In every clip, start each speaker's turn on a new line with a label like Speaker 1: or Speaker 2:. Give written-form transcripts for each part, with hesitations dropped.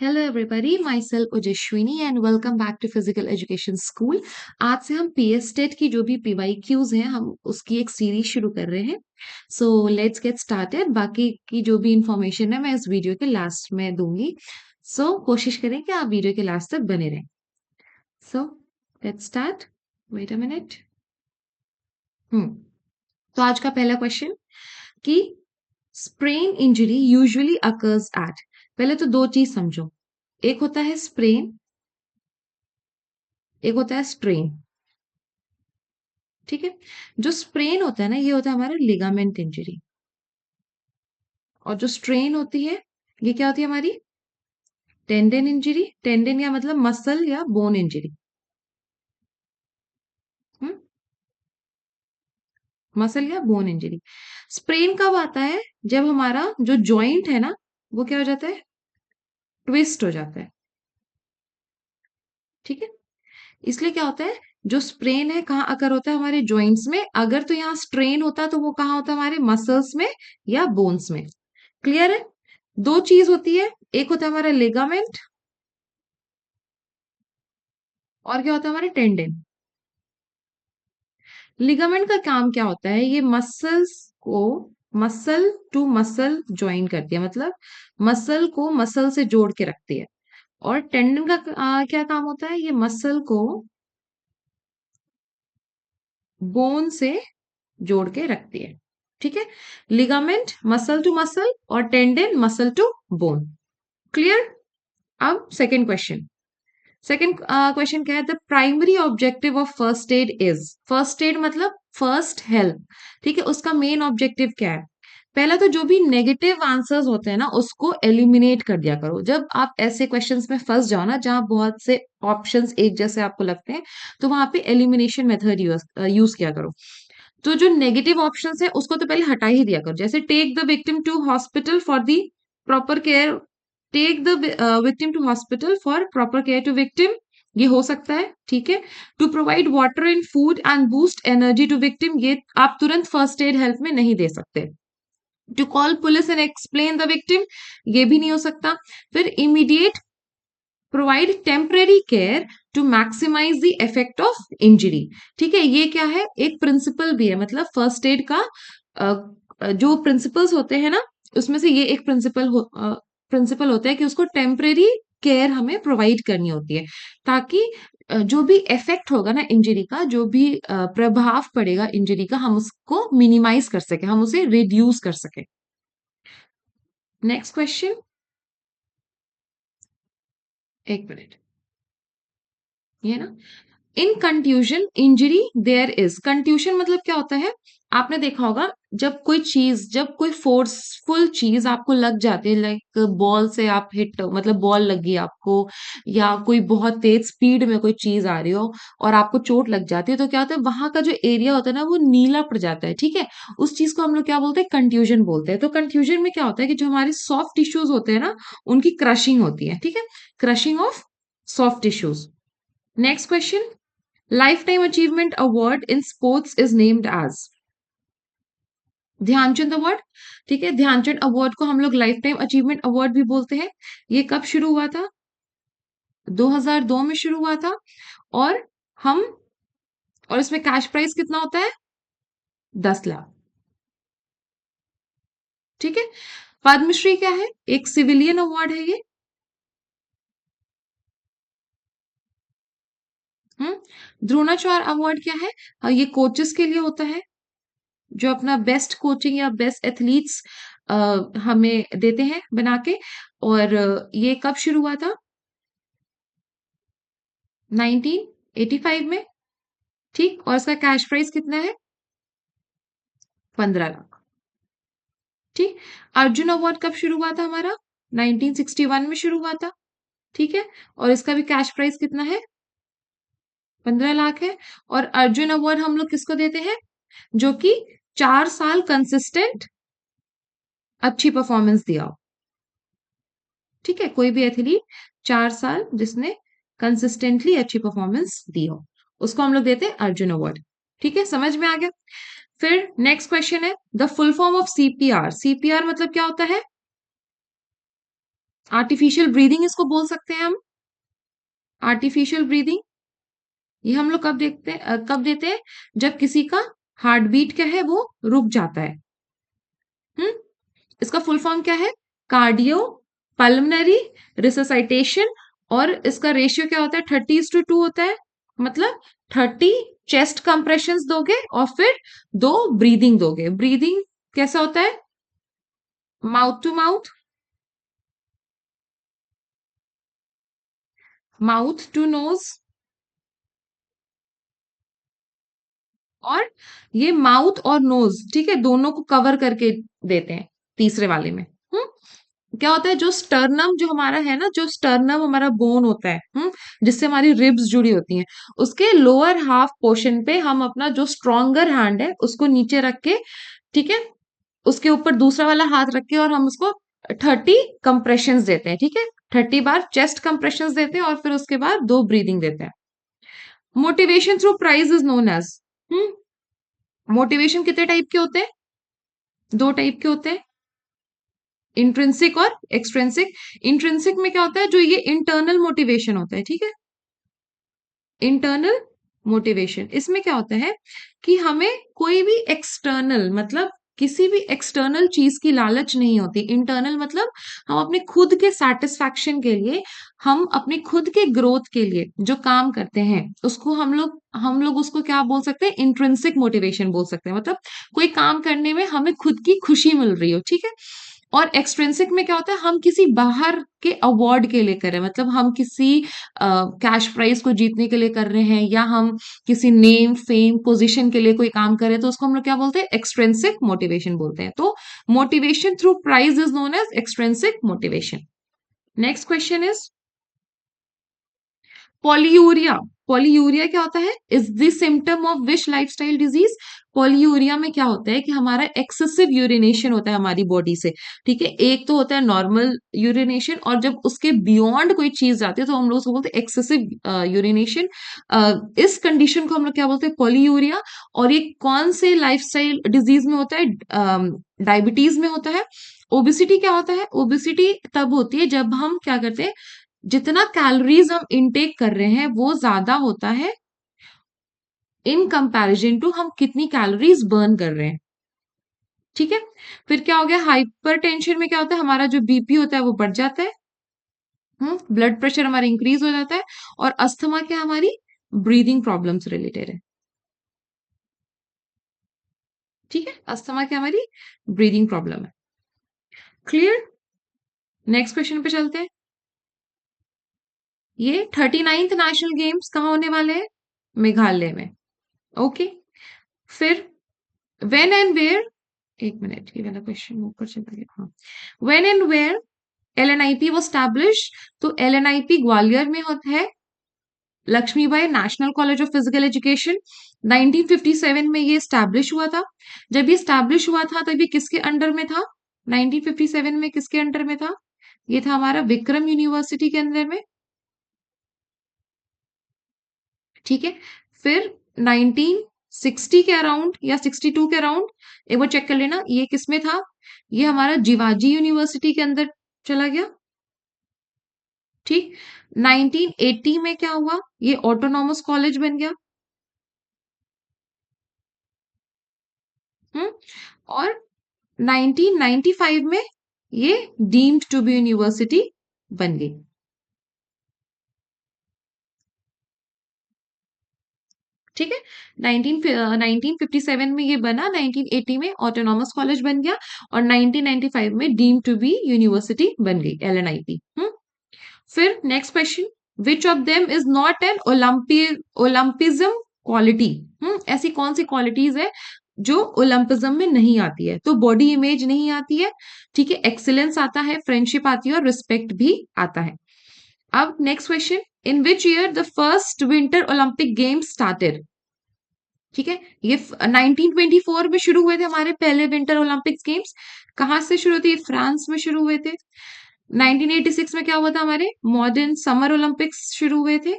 Speaker 1: Hello everybody, myself Ojaswini and welcome back to physical education school. आज से हम PS TET की जो भी पीवाई क्यूज हैं हम उसकी एक सीरीज शुरू कर रहे हैं। So let's get started. बाकी की जो भी इंफॉर्मेशन है मैं इस वीडियो के लास्ट में दूंगी। कोशिश करें कि आप वीडियो के लास्ट तक बने रहें। So let's start. Wait a minute. तो आज का पहला क्वेश्चन कि sprain injury usually occurs at. पहले तो दो चीज समझो, एक होता है स्प्रेन, एक होता है स्ट्रेन। ठीक है, जो स्प्रेन होता है ना ये होता है हमारा लिगामेंट इंजरी, और जो स्ट्रेन होती है ये क्या होती है हमारी टेंडन इंजरी। टेंडन या मतलब मसल या बोन इंजरी। हम्म मसल या बोन इंजरी। स्प्रेन कब आता है? जब हमारा जो जॉइंट है ना वो क्या हो जाता है, ट्विस्ट हो जाता है। ठीक है, इसलिए क्या होता है, जो स्प्रेन है कहाँ अकर होता है, हमारे जॉइंट्स में। अगर तो यहाँ स्ट्रेन होता तो वो कहाँ होता है, हमारे मसल्स में या बोन्स में। क्लियर है? दो चीज होती है, एक होता है हमारा लिगामेंट और क्या होता है हमारे टेंडन। लिगामेंट का काम क्या होता है, ये मसल्स को मसल टू मसल ज्वाइन करती है, मतलब मसल को मसल से जोड़ के रखती है। और टेंडन का क्या काम होता है, ये मसल को बोन से जोड़ के रखती है। ठीक है, लिगामेंट मसल टू मसल और tendon muscle to bone. Clear? अब सेकेंड क्वेश्चन। सेकेंड क्वेश्चन क्या है, the primary objective of first aid is. First aid मतलब फर्स्ट हेल्प। ठीक है, उसका मेन ऑब्जेक्टिव क्या है? पहला तो जो भी नेगेटिव आंसर्स होते हैं ना उसको एलिमिनेट कर दिया करो। जब आप ऐसे क्वेश्चंस में फंस जाओ ना जहां बहुत से ऑप्शंस एक जैसे आपको लगते हैं, तो वहां पे एलिमिनेशन मेथड यूज किया करो। तो जो नेगेटिव ऑप्शंस है उसको तो पहले हटा ही दिया करो। जैसे take the victim to hospital for the proper care. Take the victim to hospital for proper care to victim, ये हो सकता है। ठीक है, to provide water and food and boost energy to victim, ये आप तुरंत फर्स्ट एड हेल्प में नहीं दे सकते। To call police and explain the victim, ये भी नहीं हो सकता। फिर immediate provide temporary care to maximise the effect of injury. ठीक है, ये क्या है, एक प्रिंसिपल भी है। मतलब फर्स्ट एड का जो प्रिंसिपल्स होते हैं ना उसमें से ये एक प्रिंसिपल होता है कि उसको टेम्परेरी केयर हमें प्रोवाइड करनी होती है, ताकि जो भी इफेक्ट होगा ना इंजरी का, जो भी प्रभाव पड़ेगा इंजरी का, हम उसको मिनिमाइज कर सके, हम उसे रिड्यूस कर सके। नेक्स्ट क्वेश्चन, एक मिनट, ये ना, इन कंट्यूजन इंजरी देयर इज। कंट्यूशन मतलब क्या होता है, आपने देखा होगा जब कोई फोर्सफुल चीज आपको लग जाती है, लाइक बॉल से आप हिट, मतलब बॉल लगी आपको, या कोई बहुत तेज स्पीड में कोई चीज आ रही हो और आपको चोट लग जाती है, तो क्या होता है वहां का जो एरिया होता है ना वो नीला पड़ जाता है। ठीक है, उस चीज को हम लोग क्या बोलते हैं, कंट्यूजन बोलते हैं। तो कंट्यूजन में क्या होता है कि जो हमारे सॉफ्ट टिश्यूज होते हैं ना उनकी क्रशिंग होती है। ठीक है, crushing of soft tissues. Next question, Lifetime Achievement Award in sports is named as। Dhyan Chand award. ठीक है, ध्यानचंद अवार्ड को हम लोग लाइफ टाइम अचीवमेंट अवार्ड भी बोलते हैं। ये कब शुरू हुआ था? 2002 में शुरू हुआ था। और हम और इसमें कैश प्राइस कितना होता है? 10 लाख। ठीक है, पद्मश्री क्या है? एक सिविलियन अवार्ड है ये। द्रोणाचार्य अवार्ड क्या है? ये कोचेस के लिए होता है, जो अपना बेस्ट कोचिंग या बेस्ट एथलीट्स हमें देते हैं बना के। और ये कब शुरू हुआ था? 1985 में। ठीक, और इसका कैश प्राइस कितना है? 15 लाख। ठीक, अर्जुन अवार्ड कब शुरू हुआ था हमारा? 1961 में शुरू हुआ था। ठीक है, और इसका भी कैश प्राइस कितना है? 15 लाख है। और अर्जुन अवार्ड हम लोग किसको देते हैं? जो कि 4 साल कंसिस्टेंट अच्छी परफॉर्मेंस दिया हो। ठीक है, कोई भी एथलीट 4 साल जिसने कंसिस्टेंटली अच्छी परफॉर्मेंस दी हो उसको हम लोग देते हैं अर्जुन अवार्ड। ठीक है, समझ में आ गया? फिर नेक्स्ट क्वेश्चन है, the full form of CPR. CPR मतलब क्या होता है? आर्टिफिशियल ब्रीदिंग इसको बोल सकते हैं हम, आर्टिफिशियल ब्रीदिंग। ये हम लोग कब देखते हैं, कब देते हैं, जब किसी का हार्ट बीट क्या है वो रुक जाता है। हम्म इसका फुल फॉर्म क्या है, कार्डियो पल्मनरी रिससाइटेशन। और इसका रेशियो क्या होता है, 30:2 होता है। मतलब 30 चेस्ट कंप्रेशंस दोगे और फिर 2 ब्रीदिंग दोगे। ब्रीदिंग कैसा होता है, mouth to mouth, mouth to nose, और ये माउथ और नोज, ठीक है, दोनों को कवर करके देते हैं तीसरे वाले में। क्या होता है, जो स्टर्नम जो हमारा है ना, जो स्टर्नम हमारा बोन होता है, जिससे हमारी रिब्स जुड़ी होती हैं, उसके लोअर हाफ पोर्शन पे हम अपना जो स्ट्रॉन्गर हैंड है उसको नीचे रख के, ठीक है, उसके ऊपर दूसरा वाला हाथ रख के और हम उसको 30 कंप्रेशंस देते हैं, ठीक है, 30 बार चेस्ट कंप्रेशंस देते हैं और फिर उसके बाद 2 ब्रीदिंग देते हैं। Motivation through prize is known as, motivation कितने टाइप के होते हैं, 2 टाइप के होते हैं, इंट्रिंसिक और एक्सट्रिंसिक। इंट्रिंसिक में क्या होता है, जो ये इंटरनल मोटिवेशन होता है, ठीक है, इंटरनल मोटिवेशन, इसमें क्या होता है कि हमें कोई भी एक्सटर्नल, मतलब किसी भी एक्सटर्नल चीज की लालच नहीं होती। इंटरनल मतलब हम अपने खुद के सेटिस्फैक्शन के लिए, हम अपने खुद के ग्रोथ के लिए जो काम करते हैं उसको हम लोग उसको क्या बोल सकते हैं, इंट्रिंसिक मोटिवेशन बोल सकते हैं। मतलब कोई काम करने में हमें खुद की खुशी मिल रही हो, ठीक है। और एक्सट्रिंसिक में क्या होता है, हम किसी बाहर के अवार्ड के लिए कर रहे हैं, मतलब हम किसी कैश प्राइज को जीतने के लिए कर रहे हैं, या हम किसी नेम फेम पोजीशन के लिए कोई काम कर रहे हैं, तो उसको हम लोग क्या बोलते हैं, एक्सट्रिंसिक मोटिवेशन बोलते हैं। तो motivation through prize is known as extrinsic motivation. Next question is polyuria. Polyuria क्या होता है, is the symptom of which lifestyle disease. Polyuria में क्या होता है कि हमारा एक्सेसिव यूरिनेशन होता है हमारी बॉडी से, ठीक है। एक तो होता है नॉर्मल यूरिनेशन, और जब उसके बियॉन्ड कोई चीज जाती है तो हम लोग उसको बोलते हैं एक्सेसिव यूरिनेशन। इस कंडीशन को हम लोग क्या बोलते हैं, पॉलीयूरिया। और ये कौन से लाइफस्टाइल डिजीज में होता है, डायबिटीज में होता है। ओबिसिटी क्या होता है, ओबिसिटी तब होती है जब हम क्या करते हैं, जितना कैलोरीज हम इनटेक कर रहे हैं वो ज्यादा होता है इन कंपैरिजन टू हम कितनी कैलोरीज बर्न कर रहे हैं, ठीक है। फिर क्या हो गया, हाइपर टेंशन में क्या होता है, हमारा जो बीपी होता है वो बढ़ जाता है, ब्लड प्रेशर हमारा इंक्रीज हो जाता है। और अस्थमा क्या, हमारी ब्रीदिंग प्रॉब्लम से रिलेटेड है, ठीक है, अस्थमा क्या, हमारी ब्रीदिंग प्रॉब्लम है। क्लियर। नेक्स्ट क्वेश्चन पे चलते हैं। ये 39th नेशनल गेम्स कहाँ होने वाले हैं, मेघालय में, ओके। फिर व्हेन एंड वेयर, एक मिनट, ये वाला क्वेश्चन ऊपर चला गया, हाँ। When and where LNIP was establish, तो एलएनआईपी ग्वालियर में होता है, Lakshmibai national college of physical education. 1957 में ये स्टैब्लिश हुआ था। जब ये स्टैब्लिश हुआ था तब ये किसके अंडर में था, 1957 में किसके अंडर में था, ये था हमारा विक्रम यूनिवर्सिटी के अंदर में, ठीक है। फिर 1960 के अराउंड या 62 के अराउंड, एक बार चेक कर लेना ये किसमें था, ये हमारा जिवाजी यूनिवर्सिटी के अंदर चला गया, ठीक। 1980 में क्या हुआ, ये ऑटोनॉमस कॉलेज बन गया, हम्म और 1995 में ये डीम्ड टू बी यूनिवर्सिटी बन गई, ठीक है। 1957 में ये बना, 1980 में ऑटोनॉमस कॉलेज बन गया, और 1995 में डीम्ड टू बी यूनिवर्सिटी बन गई, एलएनआईपी। फिर next question, which of them is not an olympism quality. ऐसी कौन सी क्वालिटीज है जो ओलंपिज्म में नहीं आती है, तो बॉडी इमेज नहीं आती है, ठीक है, एक्सीलेंस आता है, फ्रेंडशिप आती है, और रिस्पेक्ट भी आता है। अब next question, in which year the first winter Olympic games started, ठीक है। ये 1924 में शुरू हुए थे हमारे पहले विंटर ओलंपिक्स गेम्स। कहाँ से शुरू हुए थे, फ्रांस में शुरू हुए थे। 1986 में क्या हुआ था, हमारे मॉडर्न समर ओलंपिक्स शुरू हुए थे,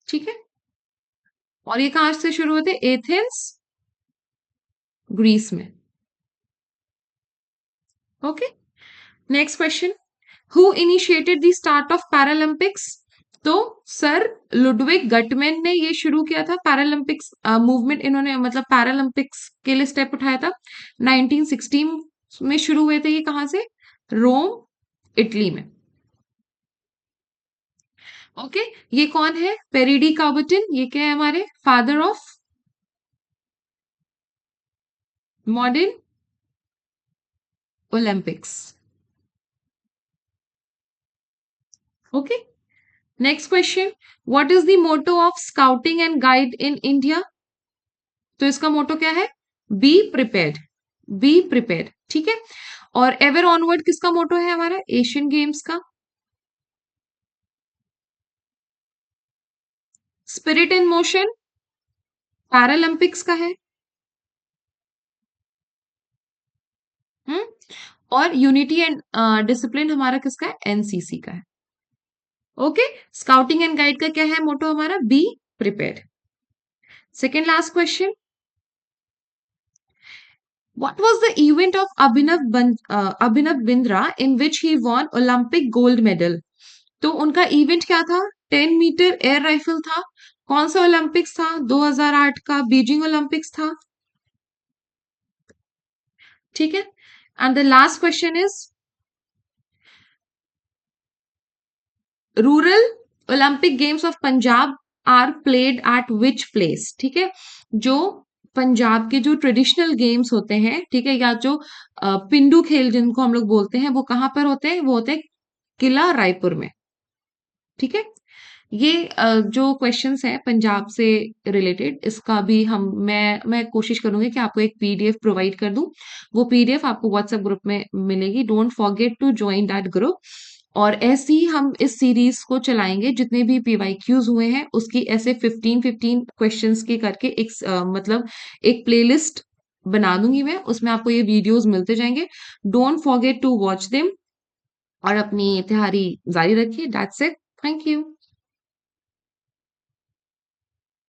Speaker 1: ठीक है। और ये कहाँ से शुरू हुए थे, एथेंस, ग्रीस में, okay, next question, who initiated the start of Paralympics? तो सर लुडविग गटमैन ने ये शुरू किया था पैरालंपिक्स मूवमेंट, इन्होंने मतलब पैरालंपिक्स के लिए स्टेप उठाया था 1916 में शुरू हुए थे ये, कहाँ से? रोम, इटली में। ओके, ये कौन है? पेरिडी काउबर्टिन, ये क्या है? हमारे father of modern Olympics. Okay, next question, what is the motto of scouting and guide in India? तो इसका मोटो क्या है? बी प्रिपेयर्ड, बी प्रिपेयर्ड, ठीक है। और एवर ऑनवर्ड किसका मोटो है? हमारा एशियन गेम्स का। स्पिरिट इन मोशन पैरालंपिक्स का है। हम्म, और यूनिटी एंड डिसिप्लिन हमारा किसका है? एनसीसी का है। ओके, स्काउटिंग एंड गाइड का क्या है मोटो हमारा? Be prepared. Second last question, what was the event of Abhinav Bindra in which he won Olympic gold medal? तो उनका इवेंट क्या था? 10 मीटर एयर राइफल था। कौन सा ओलंपिक्स था? 2008 का बीजिंग ओलंपिक्स था। ठीक है, and the last question is, rural Olympic games of Punjab are played at which place? ठीक है, जो पंजाब के जो ट्रेडिशनल गेम्स होते हैं, ठीक है, या जो पिंडू खेल जिनको हम लोग बोलते हैं, वो कहाँ पर होते हैं? वो होते हैं किला रायपुर में। ठीक है, ये जो क्वेश्चंस हैं पंजाब से रिलेटेड, इसका भी मैं कोशिश करूंगी कि आपको एक पीडीएफ प्रोवाइड कर दूं। वो पीडीएफ आपको व्हाट्सएप ग्रुप में मिलेगी, don't forget to join that group. और ऐसे ही हम इस सीरीज को चलाएंगे, जितने भी पीवाईक्यूज हुए हैं उसकी ऐसे 15-15 क्वेश्चंस के करके एक मतलब एक प्लेलिस्ट बना दूंगी मैं, उसमें आपको ये वीडियोस मिलते जाएंगे। Don't forget to watch them और अपनी तैयारी जारी रखिए। That's it, thank you.